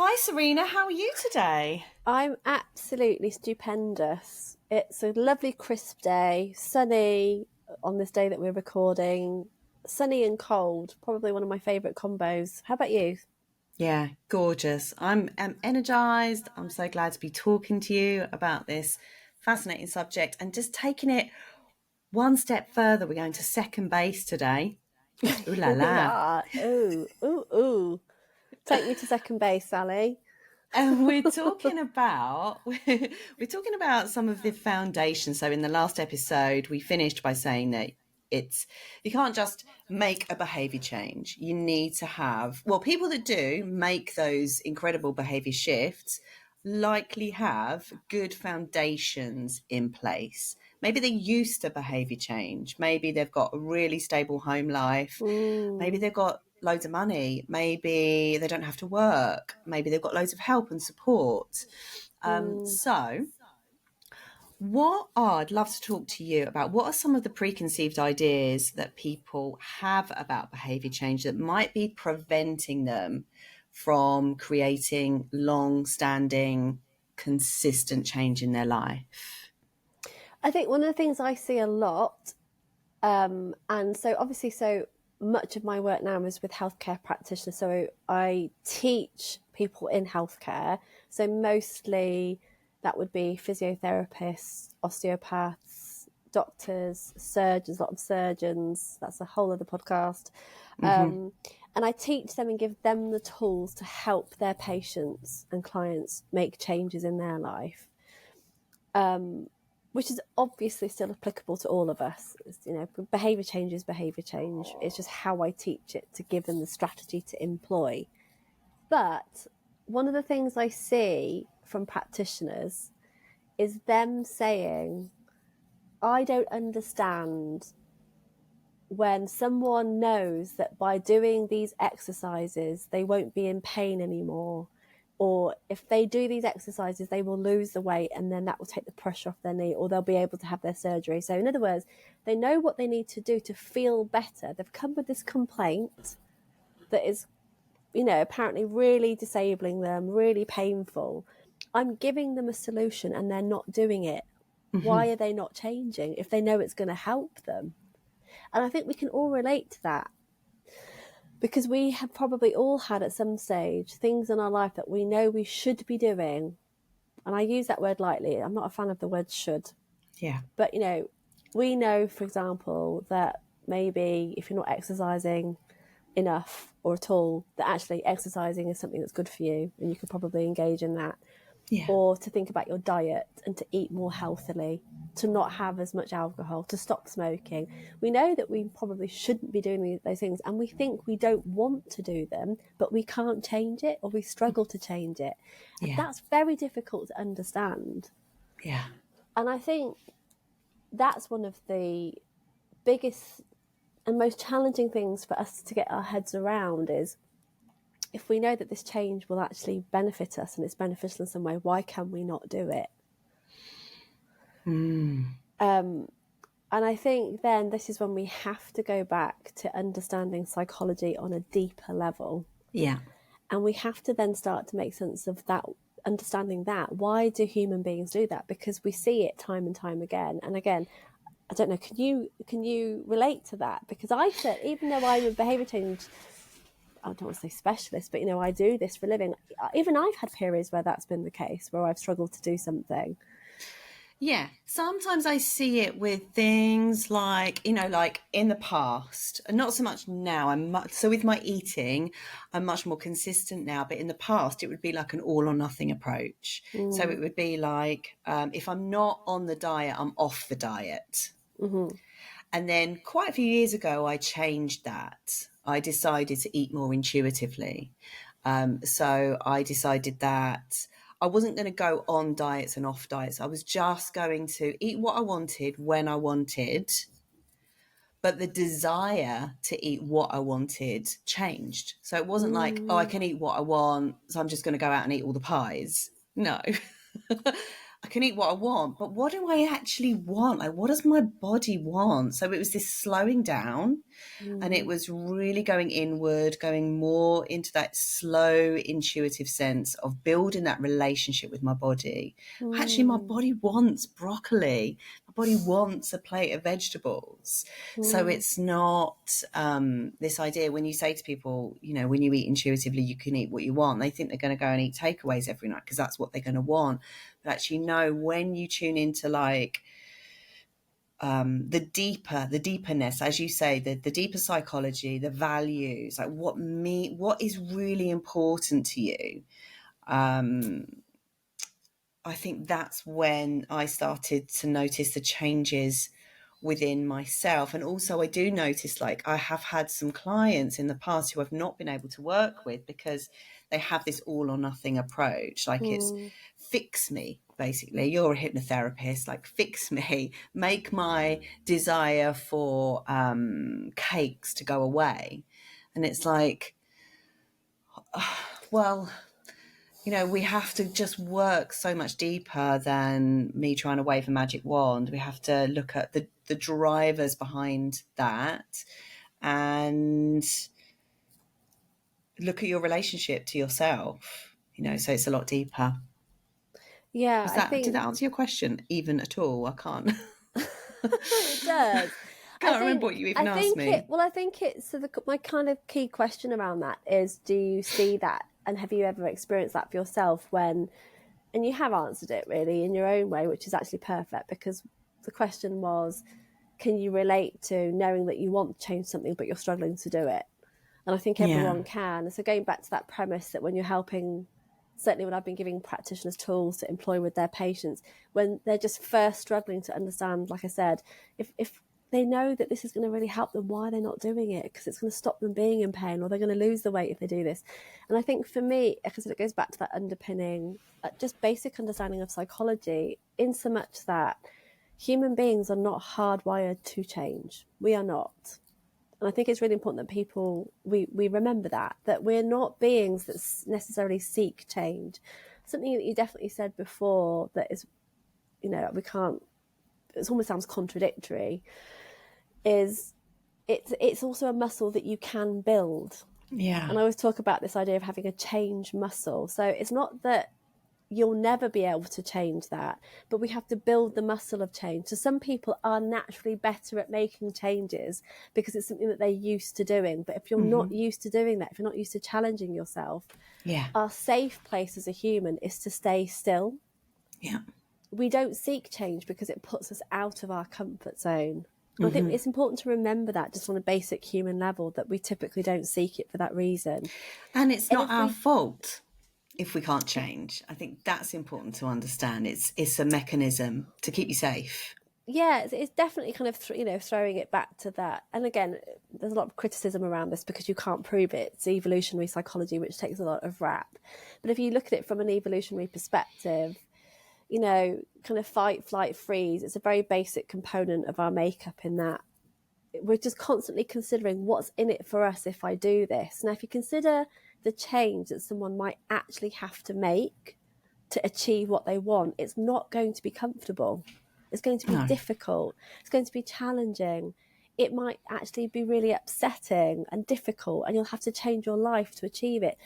Hi Serena, how are you today? I'm absolutely stupendous. It's a lovely crisp day, sunny on this day that we're recording. Sunny and cold, probably one of my favourite combos. How about you? Yeah, gorgeous. I'm energized. I'm so glad to be talking to you about this fascinating subject and just taking it one step further. We're going to second base today. Ooh la la. Ooh, ooh, ooh. Take me to second base, Sally. And we're talking about we're talking about some of the foundations. So in the last episode, we finished by saying that it's you can't just make a behavior change. You need to have people that do make those incredible behavior shifts likely have good foundations in place. Maybe they're used to behavior change. Maybe they've got a really stable home life. Maybe Mm, they've got loads of money. Maybe they don't have to work. Maybe they've got loads of help and support. mm. So, I'd love to talk to you about what are some of the preconceived ideas that people have about behavior change that might be preventing them from creating long standing, consistent change in their life? I think one of the things I see a lot, and so obviously, so much of my work now is with healthcare practitioners. So I teach people in healthcare. So mostly that would be physiotherapists, osteopaths, doctors, surgeons, a lot of surgeons. That's a whole other podcast. Mm-hmm. And I teach them and give them the tools to help their patients and clients make changes in their life, which is obviously still applicable to all of us. Behavior change is behavior change. It's just how I teach it to give them the strategy to employ. But one of the things I see from practitioners is them saying, I don't understand when someone knows that by doing these exercises, they won't be in pain anymore. Or if they do these exercises, they will lose the weight and then that will take the pressure off their knee, or they'll be able to have their surgery. So, in other words, they know what they need to do to feel better. They've come with this complaint that is, apparently really disabling them, really painful. I'm giving them a solution and they're not doing it. Mm-hmm. Why are they not changing if they know it's going to help them? And I think we can all relate to that, because we have probably all had at some stage things in our life that we know we should be doing. And I use that word lightly. I'm not a fan of the word should. Yeah. But, we know, for example, that maybe if you're not exercising enough or at all, that actually exercising is something that's good for you and you could probably engage in that. Yeah. Or to think about your diet and to eat more healthily, to not have as much alcohol, to stop smoking. We know that we probably shouldn't be doing those things, and we think we don't want to do them, but we can't change it, or we struggle to change it. And Yeah. that's very difficult to understand. Yeah. And I think that's one of the biggest and most challenging things for us to get our heads around is, if we know that this change will actually benefit us and it's beneficial in some way, why can we not do it? Mm. And I think then this is when we have to go back to understanding psychology on a deeper level. Yeah. And we have to then start to make sense of that, understanding that. Why do human beings do that? Because we see it time and time again. And again, I don't know, can you relate to that? Because I said, even though I'm a behaviour change, I don't want to say specialist, but I do this for a living. Even I've had periods where that's been the case, where I've struggled to do something. Yeah, sometimes I see it with things like, like in the past, and not so much now. So with my eating, I'm much more consistent now. But in the past, it would be like an all or nothing approach. So it Mm, would be like, if I'm not on the diet, I'm off the diet. mm-hmm, And then quite a few years ago, I changed that. I decided to eat more intuitively. So I decided that I wasn't going to go on diets and off diets. I was just going to eat what I wanted when I wanted. But the desire to eat what I wanted changed. So it wasn't like, oh, I mm, can eat what I want, so I'm just going to go out and eat all the pies. No. I can eat what I want, but what do I actually want? Like, what does my body want? So it was this slowing down, and it was really going inward, going more into that slow, intuitive sense of building that relationship with my body. Actually, my Mm. body wants broccoli. My body wants a plate of vegetables. So Mm. it's not this idea when you say to people, you know, when you eat intuitively, you can eat what you want. They think they're going to go and eat takeaways every night because that's what they're going to want. But actually, no, when you tune into like the deeperness, as you say, the deeper psychology, the values, like what is really important to you. I think that's when I started to notice the changes within myself. And also I do notice, like, I have had some clients in the past who I've not been able to work with because they have this all or nothing approach. Like, it's Mm. fix me, basically. You're a hypnotherapist, like, fix me, make my desire for cakes to go away. And it's like, well, you know, we have to just work so much deeper than me trying to wave a magic wand. We have to look at the drivers behind that and look at your relationship to yourself, you know, so it's a lot deeper. Yeah, I Did think that answer your question even at all? I can't, it does. can't remember what you even asked me. I think it's so my kind of key question around that is, do you see that, and have you ever experienced that for yourself when, and you have answered it really in your own way, which is actually perfect, because the question was, can you relate to knowing that you want to change something but you're struggling to do it? And I think Yeah. everyone can. So going back to that premise that when you're helping, certainly when I've been giving practitioners tools to employ with their patients, when they're just first struggling to understand, like I said, if they know that this is going to really help them, why are they not doing it? Because it's going to stop them being in pain, or they're going to lose the weight if they do this. And I think for me, because it goes back to that underpinning, just basic understanding of psychology, in so much that human beings are not hardwired to change. We are not. And I think it's really important that we remember that we're not beings that necessarily seek change. Something that you definitely said before that is, you know, we can't, it almost sounds contradictory, is it's also a muscle that you can build. Yeah. And I always talk about this idea of having a change muscle. So it's not that you'll never be able to change that, but we have to build the muscle of change. So some people are naturally better at making changes because it's something that they're used to doing. But if you're not used to doing that, if you're not used to challenging yourself, Yeah. our safe place as a human is to stay still. Yeah. We don't seek change because it puts us out of our comfort zone. And I think it's important to remember that, just on a basic human level, that we typically don't seek it for that reason. And it's And not if our we, fault if we can't change. I think that's important to understand. It's a mechanism to keep you safe. yeah, it's definitely kind of throwing it back to that. And again, there's a lot of criticism around this because you can't prove it. It's evolutionary psychology, which takes a lot of rap. But if you look at it from an evolutionary perspective, you know, kind of fight, flight, freeze, it's a very basic component of our makeup, in that we're just constantly considering what's in it for us if I do this. Now, if you consider the change that someone might actually have to make to achieve what they want, it's not going to be comfortable. It's going to be No. difficult. It's going to be challenging. It might actually be really upsetting and difficult, and you'll have to change your life to achieve it.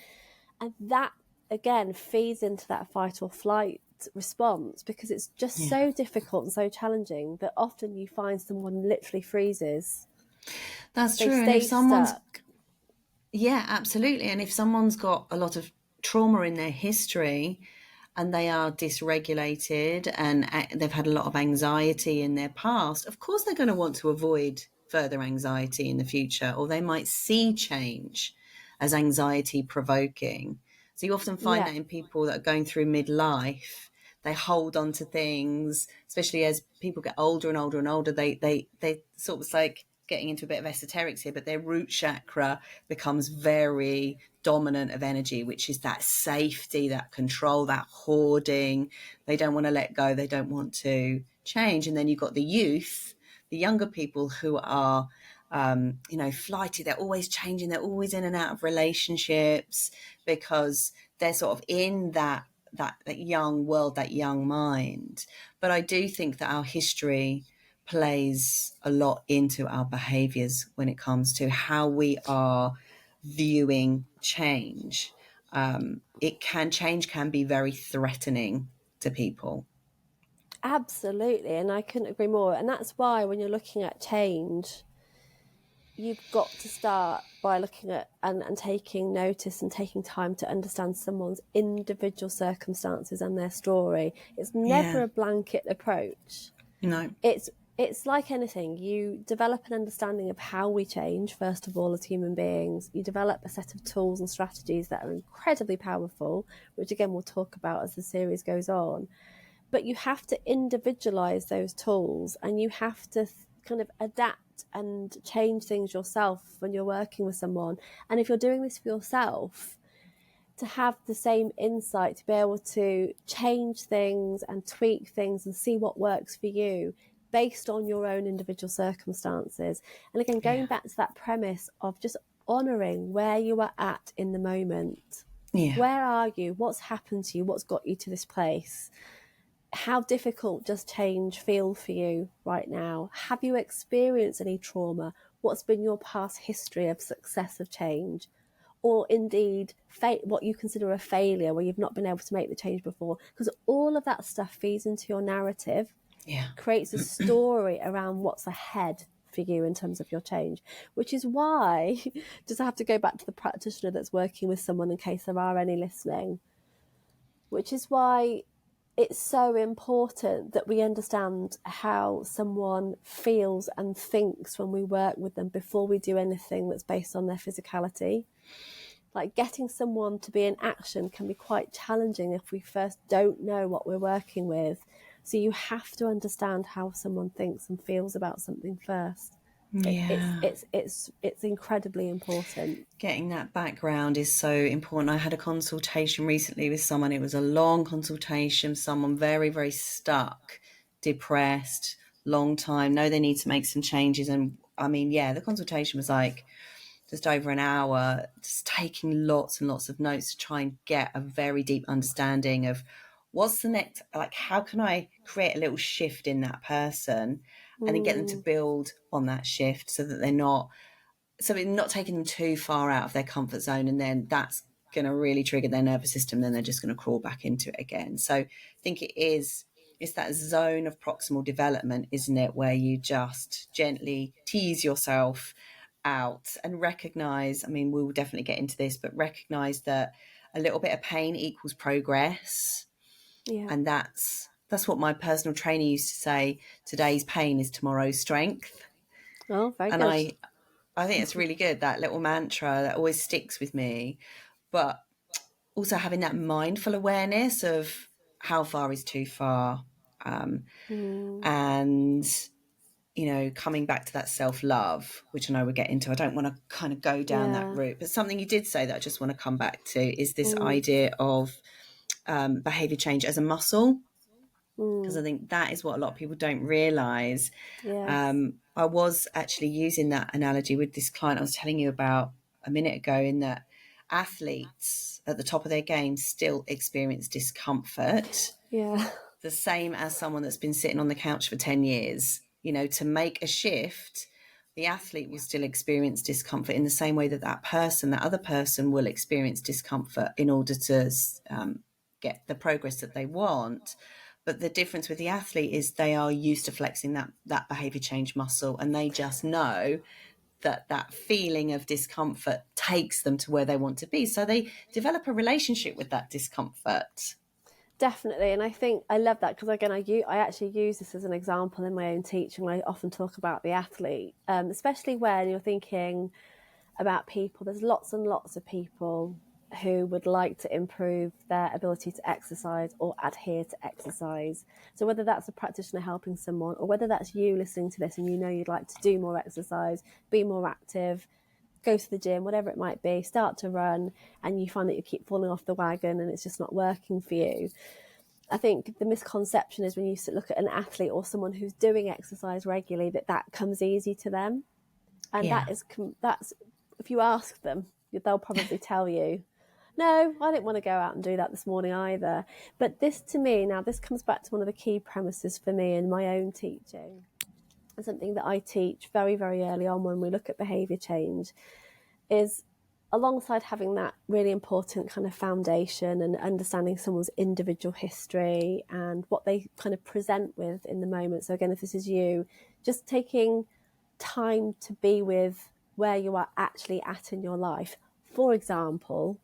And that, again, feeds into that fight or flight response, because it's just so difficult and so challenging that often you find someone literally freezes. That's They true. And if stay someone's, stuck. yeah, absolutely. And if someone's got a lot of trauma in their history and they are dysregulated and they've had a lot of anxiety in their past, of course they're going to want to avoid further anxiety in the future, or they might see change as anxiety provoking. So you often find Yeah. that in people that are going through midlife, they hold on to things, especially as people get older and older and older. They sort of like getting into a bit of esoterics here, but their root chakra becomes very dominant of energy, which is that safety, that control, that hoarding. They don't want to let go. They don't want to change. And then you've got the youth, the younger people who are, flighty. They're always changing. They're always in and out of relationships because they're sort of in that young world, that young mind. But I do think that our history plays a lot into our behaviours when it comes to how we are viewing change. Change can be very threatening to people. Absolutely, and I couldn't agree more. And that's why when you're looking at change, you've got to start by looking at and taking notice and taking time to understand someone's individual circumstances and their story. It's never Yeah. a blanket approach. No. It's like anything. You develop an understanding of how we change, first of all, as human beings. You develop a set of tools and strategies that are incredibly powerful, which again we'll talk about as the series goes on. But you have to individualize those tools, and you have to kind of adapt and change things yourself when you're working with someone. And if you're doing this for yourself, to have the same insight, to be able to change things and tweak things and see what works for you based on your own individual circumstances. And again, going back to that premise of just honouring where you are at in the moment. Yeah. Where are you? What's happened to you? What's got you to this place? How difficult does change feel for you right now? Have you experienced any trauma? What's been your past history of success of change? Or indeed what you consider a failure where you've not been able to make the change before? Because all of that stuff feeds into your narrative, creates a story around what's ahead for you in terms of your change, which is why, just I have to go back to the practitioner that's working with someone in case there are any listening, which is why it's so important that we understand how someone feels and thinks when we work with them before we do anything that's based on their physicality. Like getting someone to be in action can be quite challenging if we first don't know what we're working with. So you have to understand how someone thinks and feels about something first. It's incredibly important. Getting that background is so important. I had a consultation recently with someone. It was a long consultation, someone very, very stuck, depressed, long time, know they need to make some changes. And I mean, the consultation was like just over an hour, just taking lots and lots of notes to try and get a very deep understanding of what's the next, like, how can I create a little shift in that person and then get them to build on that shift so that they're not taking them too far out of their comfort zone, and then that's going to really trigger their nervous system, then they're just going to crawl back into it again. So I think it's that zone of proximal development, isn't it, where you just gently tease yourself out and recognize, I mean, we will definitely get into this, but recognize that a little bit of pain equals progress. And that's what my personal trainer used to say: today's pain is tomorrow's strength. Oh, very And good. I think it's really good, that little mantra that always sticks with me. But also having that mindful awareness of how far is too far. And, coming back to that self-love, which I know we'll get into. I don't want to kind of go down that route. But something you did say that I just want to come back to is this idea of behaviour change as a muscle. Because I think that is what a lot of people don't realise. I was actually using that analogy with this client I was telling you about a minute ago, in that athletes at the top of their game still experience discomfort. The same as someone that's been sitting on the couch for 10 years. To make a shift, the athlete will still experience discomfort in the same way that that other person will experience discomfort in order to get the progress that they want. But the difference with the athlete is they are used to flexing that behavior change muscle, and they just know that feeling of discomfort takes them to where they want to be. So they develop a relationship with that discomfort. Definitely. And I think I love that, because again, I actually use this as an example in my own teaching. I often talk about the athlete, especially when you're thinking about people. There's lots and lots of people who would like to improve their ability to exercise or adhere to exercise. So whether that's a practitioner helping someone, or whether that's you listening to this and you'd like to do more exercise, be more active, go to the gym, whatever it might be, start to run, and you find that you keep falling off the wagon and it's just not working for you. I think the misconception is when you look at an athlete or someone who's doing exercise regularly, that comes easy to them. And that's, if you ask them, they'll probably tell you No, I didn't want to go out and do that this morning either. But this, to me, now this comes back to one of the key premises for me in my own teaching, and something that I teach very, very early on when we look at behaviour change, is alongside having that really important kind of foundation and understanding someone's individual history and what they kind of present with in the moment. So again, if this is you, just taking time to be with where you are actually at in your life. For example,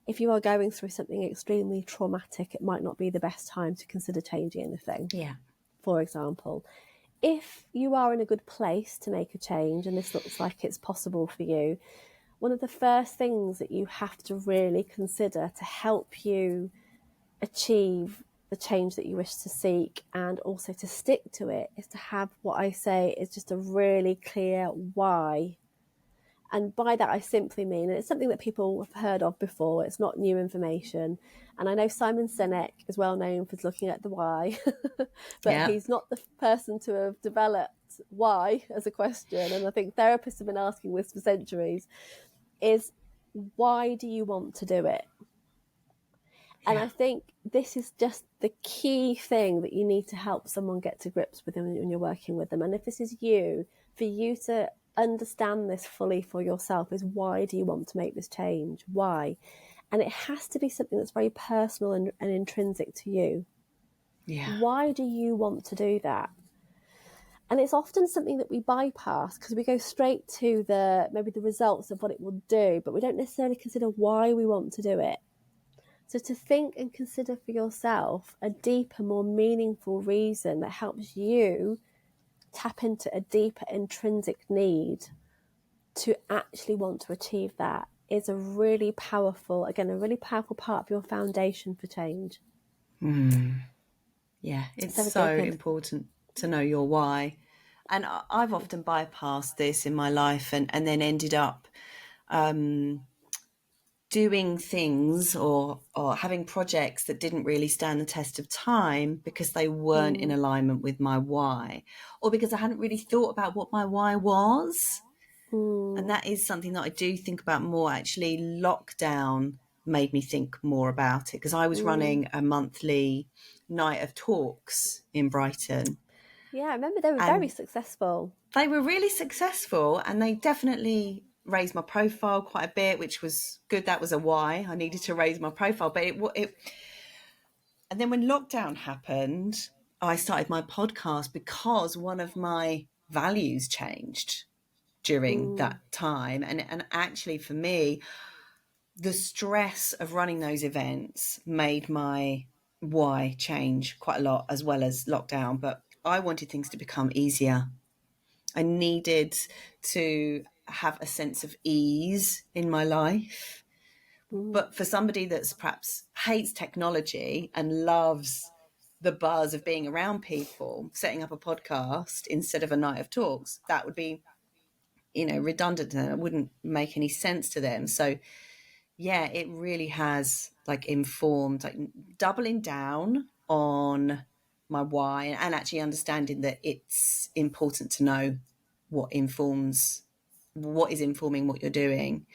if you are going through something extremely traumatic, it might not be the best time to consider changing anything. Yeah. For example, if you are in a good place to make a change and this looks like it's possible for you, one of the first things that you have to really consider to help you achieve the change that you wish to seek and also to stick to it is to have what I say is just a really clear why. And by that, I simply mean, and it's something that people have heard of before, it's not new information. And I know Simon Sinek is well known for looking at the why, but he's not the person to have developed why as a question. And I think therapists have been asking this for centuries, is why do you want to do it? And I think this is just the key thing that you need to help someone get to grips with when you're working with them. And if this is you, for you to understand this fully for yourself is, why do you want to make this change? Why? And it has to be something that's very personal and intrinsic to you. Yeah. Why do you want to do that? And it's often something that we bypass because we go straight to maybe the results of what it will do, but we don't necessarily consider why we want to do it. So to think and consider for yourself a deeper, more meaningful reason that helps you tap into a deeper intrinsic need to actually want to achieve that is a really powerful part of your foundation for change. Yeah, it's so important to know your why. And I've often bypassed this in my life and then ended up doing things or having projects that didn't really stand the test of time because they weren't in alignment with my why, or because I hadn't really thought about what my why was. And that is something that I do think about more. Actually, lockdown made me think more about it because I was running a monthly night of talks in Brighton. Yeah, I remember they were very successful. They were really successful, and they definitely raised my profile quite a bit, which was good. That was a why. I needed to raise my profile. But and then when lockdown happened, I started my podcast because one of my values changed during that time. And actually for me, the stress of running those events made my why change quite a lot, as well as lockdown. But I wanted things to become easier. I needed to have a sense of ease in my life. But for somebody that's perhaps hates technology and loves the buzz of being around people, setting up a podcast instead of a night of talks, that would be, redundant, and it wouldn't make any sense to them. So yeah, it really has informed, doubling down on my why and actually understanding that it's important to know what is informing what you're doing.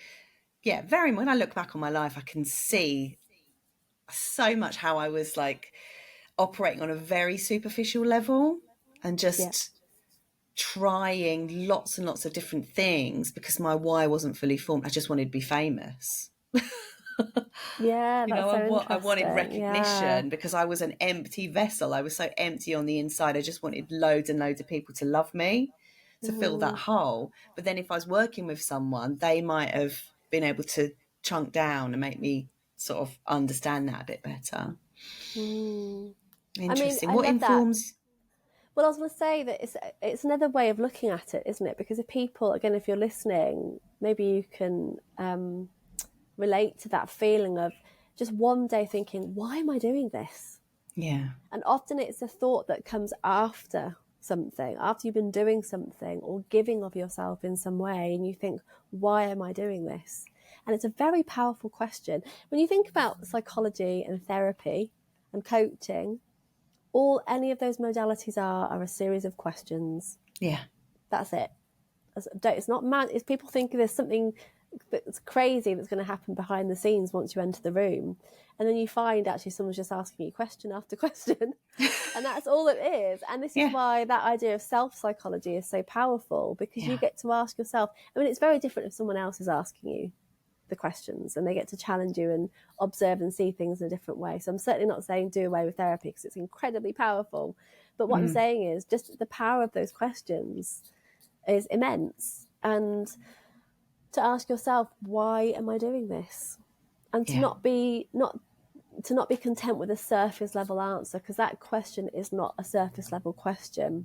Yeah, when I look back on my life, I can see so much how I was operating on a very superficial level and just trying lots and lots of different things because my why wasn't fully formed. I just wanted to be famous. Yeah, that's so interesting. I wanted recognition because I was an empty vessel. I was so empty on the inside. I just wanted loads and loads of people to love me, to fill that hole. But then if I was working with someone, they might have been able to chunk down and make me sort of understand that a bit better. Interesting. I What love informs... that. Well, I was going to say that it's another way of looking at it, isn't it? Because if people, again, if you're listening, maybe you can relate to that feeling of just one day thinking, why am I doing this? Yeah. And often it's a thought that comes after something, after you've been doing something or giving of yourself in some way, and you think, why am I doing this? And it's a very powerful question. When you think about psychology and therapy and coaching, all any of those modalities are a series of questions. Yeah. That's it. It's not man. It's people think there's something that's crazy that's going to happen behind the scenes once you enter the room. And then you find actually someone's just asking you question after question. And that's all it is. And this is why that idea of self-psychology is so powerful, because you get to ask yourself. I mean, it's very different if someone else is asking you the questions and they get to challenge you and observe and see things in a different way. So I'm certainly not saying do away with therapy, because it's incredibly powerful. But what I'm saying is just the power of those questions is immense. And to ask yourself, why am I doing this? And to not be content with a surface level answer, because that question is not a surface level question.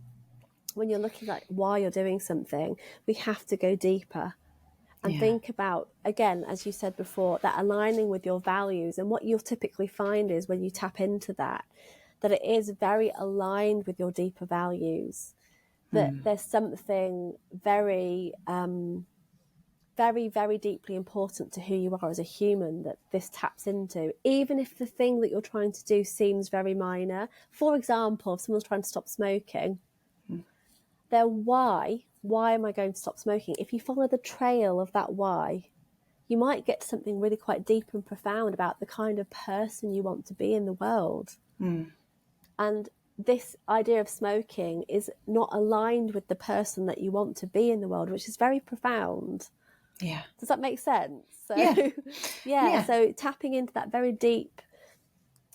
When you're looking at why you're doing something, we have to go deeper and think about, again, as you said before, that aligning with your values. And what you'll typically find is when you tap into that it is very aligned with your deeper values, that there's something very, very, very deeply important to who you are as a human that this taps into, even if the thing that you're trying to do seems very minor. For example, if someone's trying to stop smoking, their why am I going to stop smoking? If you follow the trail of that why, you might get to something really quite deep and profound about the kind of person you want to be in the world. And this idea of smoking is not aligned with the person that you want to be in the world, which is very profound. Yeah. Does that make sense? So, so tapping into that very deep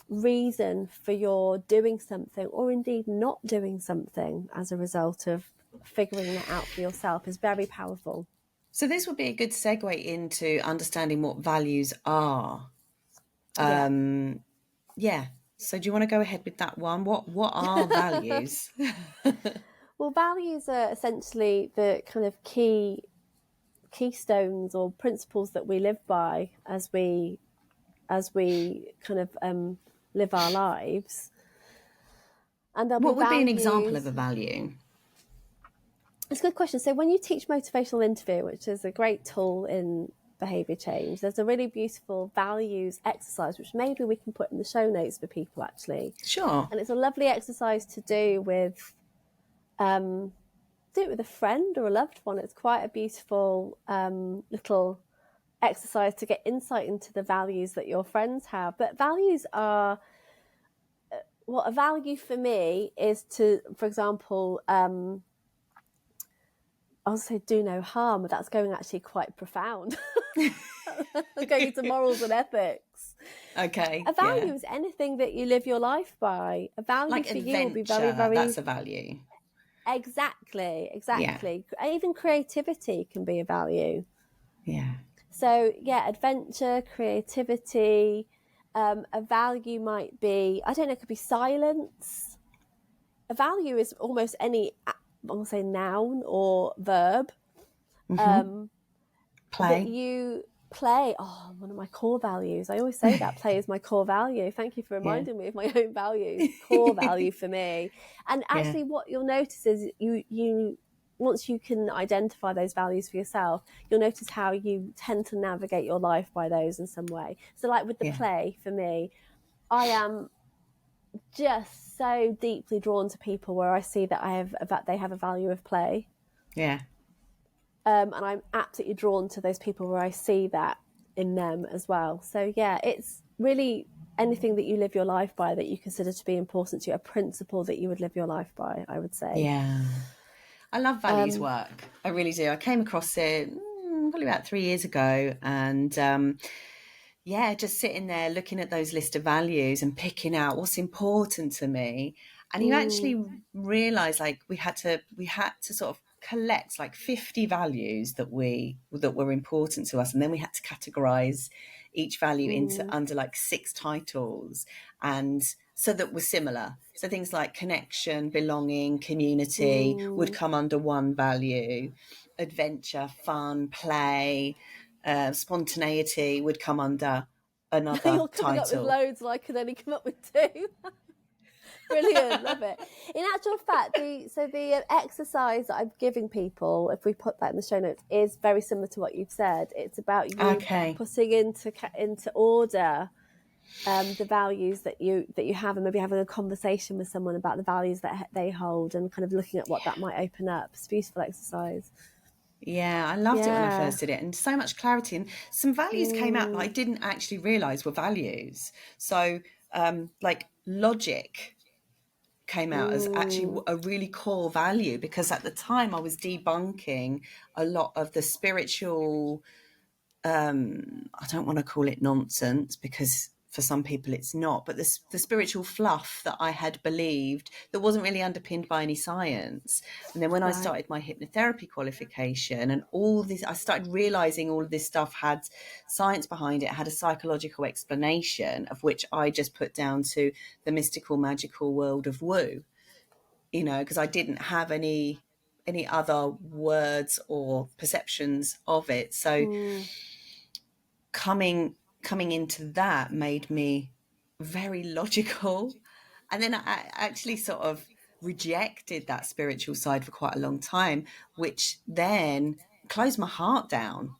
reason for your doing something, or indeed not doing something as a result of figuring that out for yourself, is very powerful. So this would be a good segue into understanding what values are. So do you want to go ahead with that one? What are values? Well, values are essentially the kind of keystones or principles that we live by as we kind of live our lives. And what would be an example of a value? It's a good question. So when you teach motivational interview, which is a great tool in behaviour change, there's a really beautiful values exercise, which maybe we can put in the show notes for people, actually. Sure. And it's a lovely exercise to do with a friend or a loved one. It's quite a beautiful little exercise to get insight into the values that your friends have. But values are, a value for me is to, for example, I'll say do no harm, but that's going actually quite profound. Going into morals and ethics. Okay. A value is anything that you live your life by. A value like for adventure, you will be very, very... That's a value. Exactly. Yeah. Even creativity can be a value. Yeah. So, adventure, creativity. A value might be, I don't know, it could be silence. A value is almost any, I'll say, noun or verb. Play. That you play. Oh, one of my core values. I always say that play is my core value. Thank you for reminding me of my own values. Core value for me. And actually what you'll notice is you once you can identify those values for yourself, you'll notice how you tend to navigate your life by those in some way. So like with the play, for me, I am just so deeply drawn to people where I see that they have a value of play. Yeah. And I'm absolutely drawn to those people where I see that in them as well. So it's really anything that you live your life by that you consider to be important to you, a principle that you would live your life by, I would say. Yeah. I love values work. I really do. I came across it probably about 3 years ago, and just sitting there looking at those list of values and picking out what's important to me. And you actually realise like we had to sort of collect like 50 values that were important to us, and then we had to categorize each value into under like 6 titles, and so that were similar. So things like connection, belonging, community would come under one value. Adventure, fun, play, spontaneity would come under another You're coming title. up with loads and I could only come up with 2. Brilliant, love it. In actual fact, the exercise that I'm giving people, if we put that in the show notes, is very similar to what you've said. It's about you putting into order the values that you have, and maybe having a conversation with someone about the values that they hold, and kind of looking at what that might open up. It's a beautiful exercise. Yeah, I loved it when I Yeah. first did it, and so much clarity, and some values came out that I Mm, didn't actually realize were values. So, like logic came out as actually mm, a really core value, because at the time I was debunking a lot of the spiritual, I don't want to call it nonsense, because for some people it's not, but the spiritual fluff that I had believed that wasn't really underpinned by any science. And then when I right. started my hypnotherapy qualification and all this, I started realizing all of this stuff had science behind it, had a psychological explanation, of which I just put down to the mystical, magical world of woo, because I didn't have any other words or perceptions of it. So Mm, coming into that made me very logical, and then I actually sort of rejected that spiritual side for quite a long time, which then closed my heart down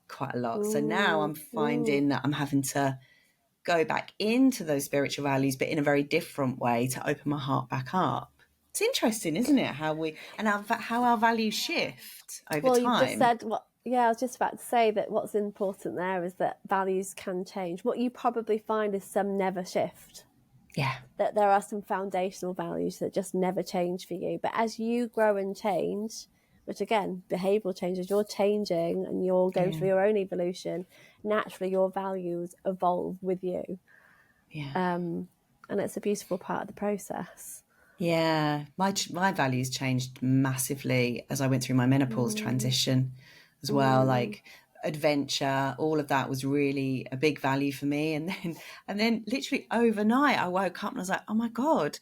quite a lot. So now I'm mm. finding that I'm having to go back into those spiritual values, but in a very different way, to open my heart back up. It's interesting, isn't it, how our values shift over Well, you've just time. said what. Yeah, I was just about to say that what's important there is that values can change. What you probably find is some never shift. Yeah, That there are some foundational values that just never change for you. But as you grow and change, which again, behavioural changes, you're changing and you're going yeah, through your own evolution, naturally your values evolve with you. yeah. And it's a beautiful part of the process. Yeah, my values changed massively as I went through my menopause Mm, transition as well. mm, Like adventure, all of that was really a big value for me. And then literally overnight, I woke up and I was like, oh my God,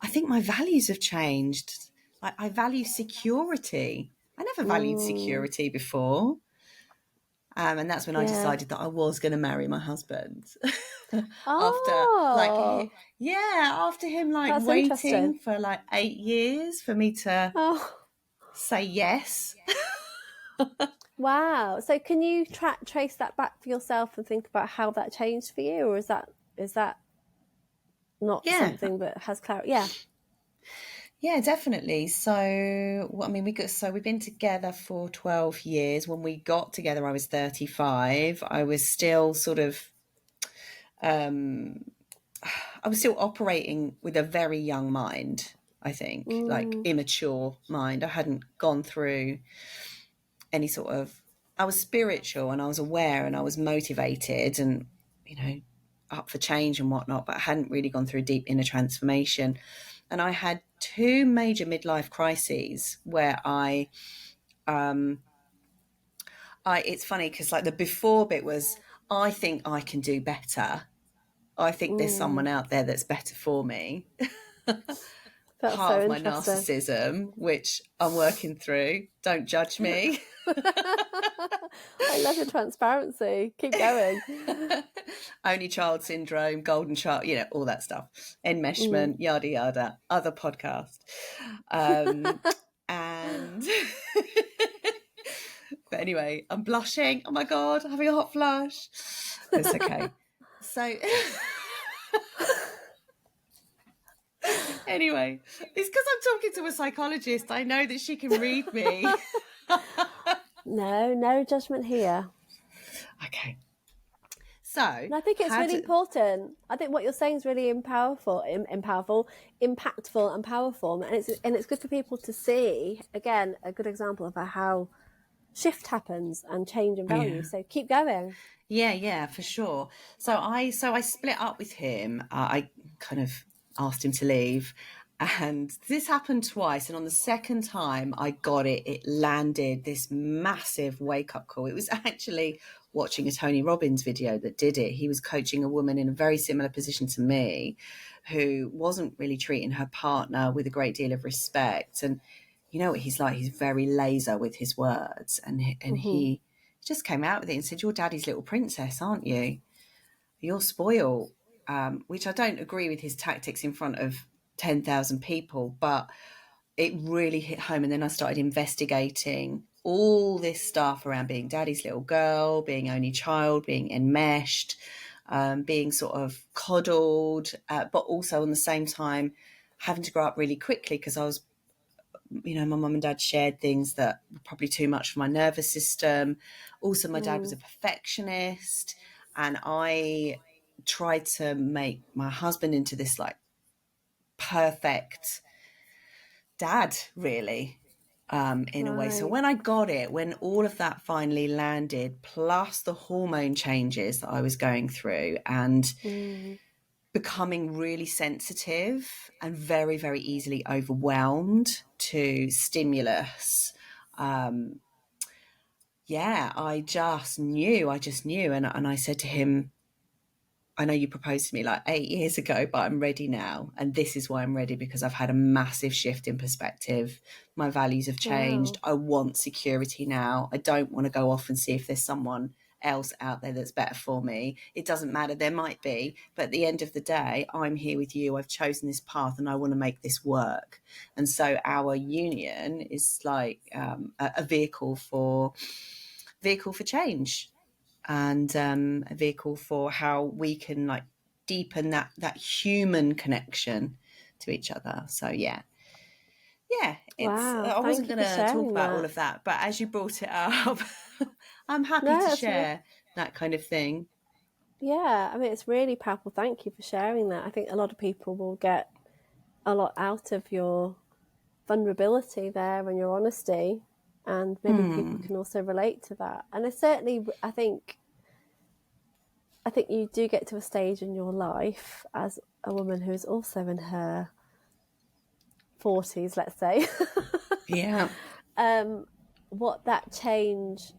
I think my values have changed. Like I value security. I never valued mm. security before. And that's when I Yeah. decided that I was going to marry my husband. After like, Oh, yeah, after him like that's interesting. waiting for like 8 years for me to Oh, say yes. wow. So can you trace that back for yourself and think about how that changed for you, or is that not Yeah, something that has clarity? Yeah. yeah, definitely. So, well, I mean, we've been together for 12 years. When we got together, I was 35. I was still sort of, um, I was still operating with a very young mind, I think, like Mm, immature mind. I hadn't gone through any sort of, I was spiritual and I was aware and I was motivated and, you know, up for change and whatnot, but I hadn't really gone through a deep inner transformation. And I had two major midlife crises where it's funny because like the before bit was, I think I can do better. I think there's someone mm. out there that's better for me. That's Part so of my interesting. narcissism, which I'm working through. Don't judge me. I love your transparency. Keep going. Only child syndrome, golden child, all that stuff, Mm. enmeshment, yada yada, other podcast. Um, and but anyway, I'm blushing. Oh my God, having a hot flush. It's okay. So anyway, it's because I'm talking to a psychologist. I know that she can read me. No, no judgment here. Okay. So, And I think it's had really important. I think what you're saying is really powerful, impactful, and powerful. And it's good for people to see. Again, a good example of how shift happens and change in value. yeah. So keep going. Yeah, for sure. So I split up with him. I kind of asked him to leave, and this happened twice. And on the second time, I got it. It landed this massive wake up call. It was actually watching a Tony Robbins video that did it. He was coaching a woman in a very similar position to me, who wasn't really treating her partner with a great deal of respect. And you know what he's like? He's very laser with his words, and Mm-hmm. he just came out with it and said, "You're daddy's little princess, aren't you? You're spoiled." Which I don't agree with his tactics in front of 10,000 people, but it really hit home. And then I started investigating all this stuff around being daddy's little girl, being only child, being enmeshed, being sort of coddled, but also on the same time having to grow up really quickly because I was my mum and dad shared things that were probably too much for my nervous system. Also, my dad was a perfectionist, and I tried to make my husband into this like perfect dad, really, in a way. So Right. when all of that finally landed, plus the hormone changes that I was going through, and becoming really sensitive and very, very easily overwhelmed to stimulus. I just knew. And I said to him, I know you proposed to me like 8 years ago, but I'm ready now. And this is why I'm ready, because I've had a massive shift in perspective. My values have changed. Wow. I want security now. I don't want to go off and see if there's someone else out there that's better for me. It doesn't matter. There might be. But at the end of the day, I'm here with you. I've chosen this path and I want to make this work. And so our union is like a vehicle for change, and a vehicle for how we can like deepen that human connection to each other. So it's Wow. I wasn't Thank you going for to talk sharing about all that. of that, but as you brought it up, I'm happy No, to that's really, share that kind of thing. yeah, I mean, it's really powerful. Thank you for sharing that. I think a lot of people will get a lot out of your vulnerability there and your honesty, and maybe people can also relate to that. And I think you do get to a stage in your life as a woman who is also in her 40s, let's say, Yeah, what that change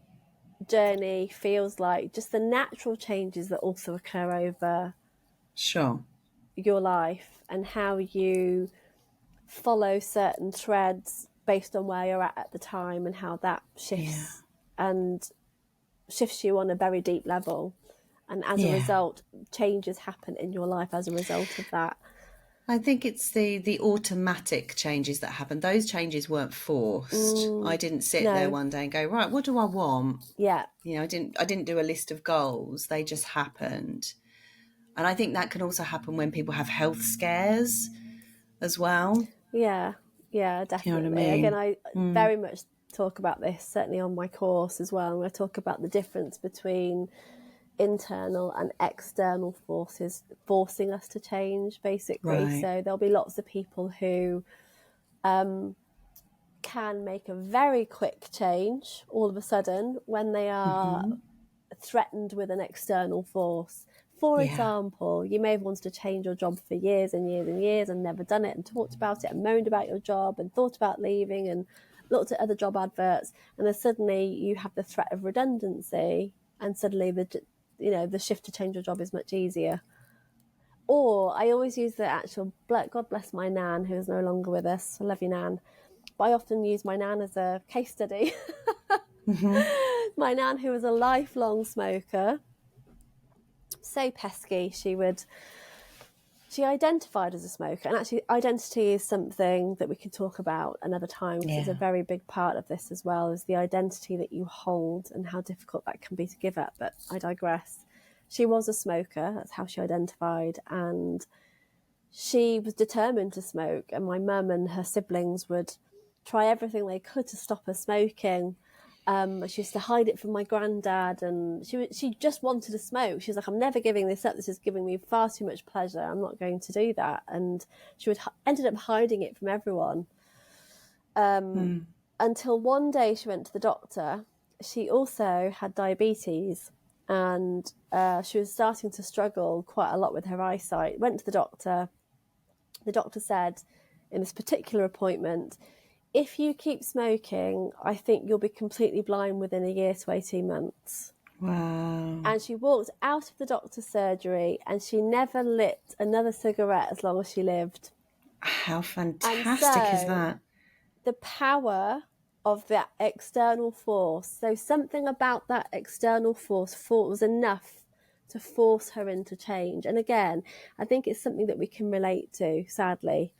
journey feels like, just the natural changes that also occur over sure. your life, and how you follow certain threads based on where you're at the time, and how that Yeah, shifts you on a very deep level. And as a yeah. result, changes happen in your life as a result of that. I think it's the automatic changes that happen. Those changes weren't forced. I didn't sit there No, one day and go, right, what do I want? yeah, I didn't do a list of goals. They just happened. And I think that can also happen when people have health scares as well. yeah, yeah, Do you know what I definitely. Again, mean? I very much talk about this, certainly on my course as well. And I talk about the difference between internal and external forces forcing us to change, basically. Right. So there'll be lots of people who can make a very quick change all of a sudden when they are threatened with an external force. For Yeah. example, you may have wanted to change your job for years and years and years and never done it, and talked about it and moaned about your job and thought about leaving and looked at other job adverts, and then suddenly you have the threat of redundancy, and suddenly the shift to change your job is much easier. Or I always use the actual, God bless my nan, who is no longer with us. I love you, Nan. But I often use my nan as a case study. My nan, who was a lifelong smoker, so pesky, she identified as a smoker. And actually, identity is something that we can talk about another time, because it's a Yeah. very big part of this as well, is the identity that you hold and how difficult that can be to give up. But I digress. She was a smoker. That's how she identified. And she was determined to smoke. And my mum and her siblings would try everything they could to stop her smoking. She used to hide it from my granddad, and she just wanted to smoke. She was like, I'm never giving this up. This is giving me far too much pleasure. I'm not going to do that. And she ended up hiding it from everyone. Until one day she went to the doctor. She also had diabetes, and she was starting to struggle quite a lot with her eyesight. Went to the doctor. The doctor said in this particular appointment, if you keep smoking, I think you'll be completely blind within a year to 18 months. Wow. And she walked out of the doctor's surgery and she never lit another cigarette as long as she lived. How And fantastic is so that? the power of that external force, so something about that external force was enough to force her into change. And again, I think it's something that we can relate to, sadly,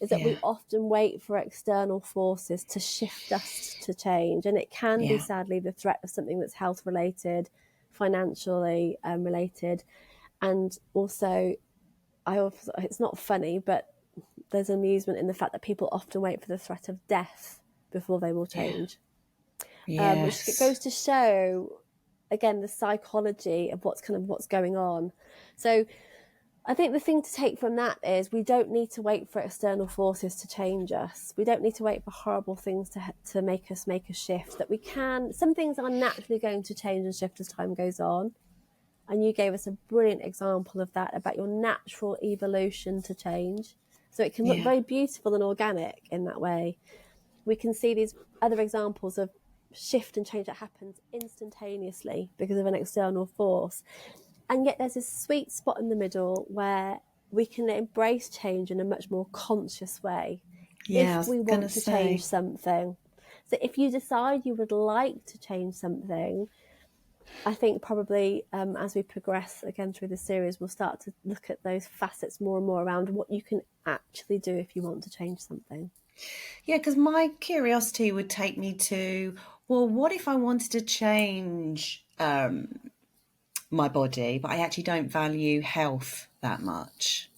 is that we Yeah. often wait for external forces to shift us to change. And it can be, Yeah. sadly, the threat of something that's health related, financially related. And also, it's not funny, but there's amusement in the fact that people often wait for the threat of death before they will change. Yes. Which goes to show, again, the psychology of what's going on. So I think the thing to take from that is we don't need to wait for external forces to change us. We don't need to wait for horrible things to make us make a shift. That we can, some things are naturally going to change and shift as time goes on. And you gave us a brilliant example of that, about your natural evolution to change. So it can look very beautiful and organic in that way. We can see these other examples of shift and change that happens instantaneously because of an external force. And yet there's this sweet spot in the middle where we can embrace change in a much more conscious way if we want to change something. So if you decide you would like to change something, I think probably as we progress again through the series, we'll start to look at those facets more and more around what you can actually do if you want to change something. Yeah, because my curiosity would take me to, well, what if I wanted to change my body, but I actually don't value health that much?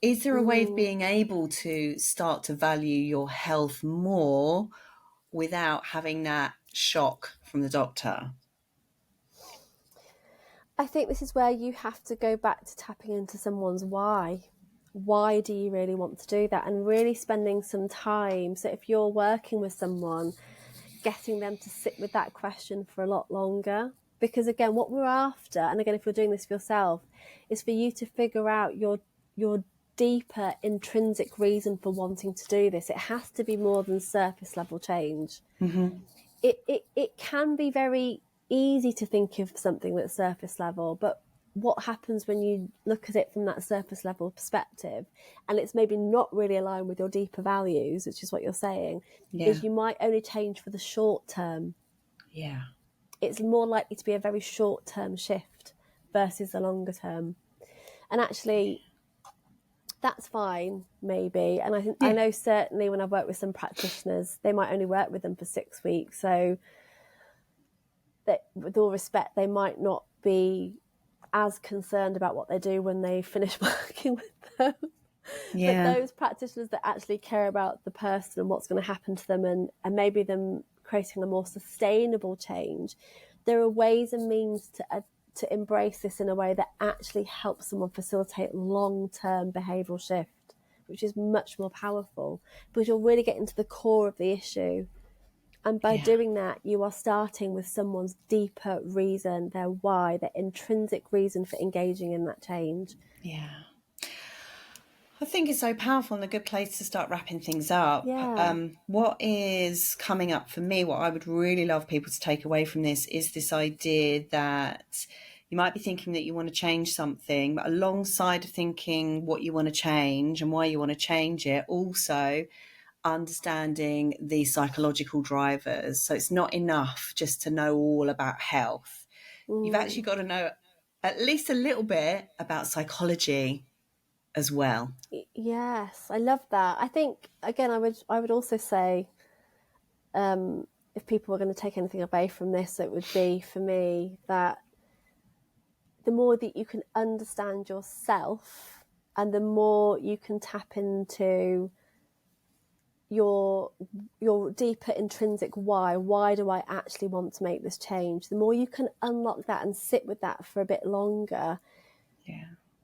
Is there a way of being able to start to value your health more without having that shock from the doctor? I think this is where you have to go back to tapping into someone's why. Why do you really want to do that? And really spending some time. So if you're working with someone, getting them to sit with that question for a lot longer. Because again, what we're after, and again, if you're doing this for yourself, is for you to figure out your deeper intrinsic reason for wanting to do this. It has to be more than surface level change. It can be very easy to think of something that's surface level, but what happens when you look at it from that surface level perspective, and it's maybe not really aligned with your deeper values, which is what you're saying, is you might only change for the short term. Yeah. It's more likely to be a very short term shift versus the longer term. And actually, that's fine, maybe. And I know certainly when I've worked with some practitioners, they might only work with them for 6 weeks. So that, with all respect, they might not be as concerned about what they do when they finish working with them. But those practitioners that actually care about the person and what's going to happen to them, and maybe them creating a more sustainable change, there are ways and means to embrace this in a way that actually helps someone facilitate long-term behavioural shift, which is much more powerful because you're really getting to the core of the issue. And by doing that, you are starting with someone's deeper reason, their why, their intrinsic reason for engaging in that change. Yeah. I think it's so powerful and a good place to start wrapping things up. What is coming up for me, what I would really love people to take away from this, is this idea that you might be thinking that you want to change something, but alongside of thinking what you want to change and why you want to change it, also understanding the psychological drivers. So it's not enough just to know all about health. You've actually got to know at least a little bit about psychology as well. Yes, I love that. I think, again, I would also say, if people were going to take anything away from this, it would be, for me, that the more that you can understand yourself and the more you can tap into your deeper intrinsic why do I actually want to make this change, the more you can unlock that and sit with that for a bit longer,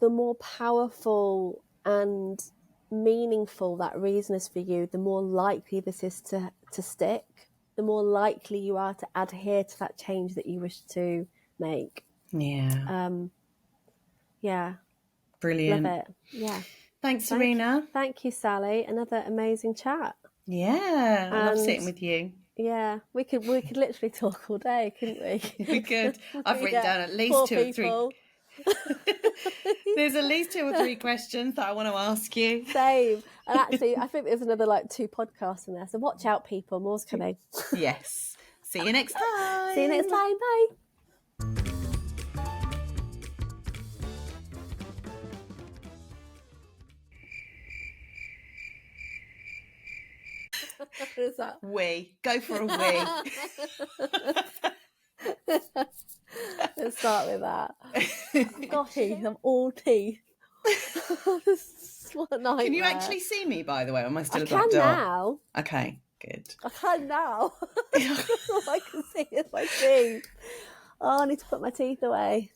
the more powerful and meaningful that reason is for you, the more likely this is to stick, the more likely you are to adhere to that change that you wish to make. Brilliant. Love it. Thanks, Serena. Thank you, Sally. Another amazing chat. I love sitting with you. We could literally talk all day, couldn't we? We could. I've written down at least two or three. There's at least 2 or 3 questions that I want to ask you. Same. And actually, I think there's another 2 podcasts in there. So watch out, people. More's coming. Yes. See you next time. See you next time. Bye. What is that? Wee. Go for a wee. Let's start with that. Gosh, I'm all teeth. What a nightmare. Can you actually see me, by the way? Or am I still I at that can door? now. Okay, good. I can now. All I can see is my teeth. Oh, I need to put my teeth away.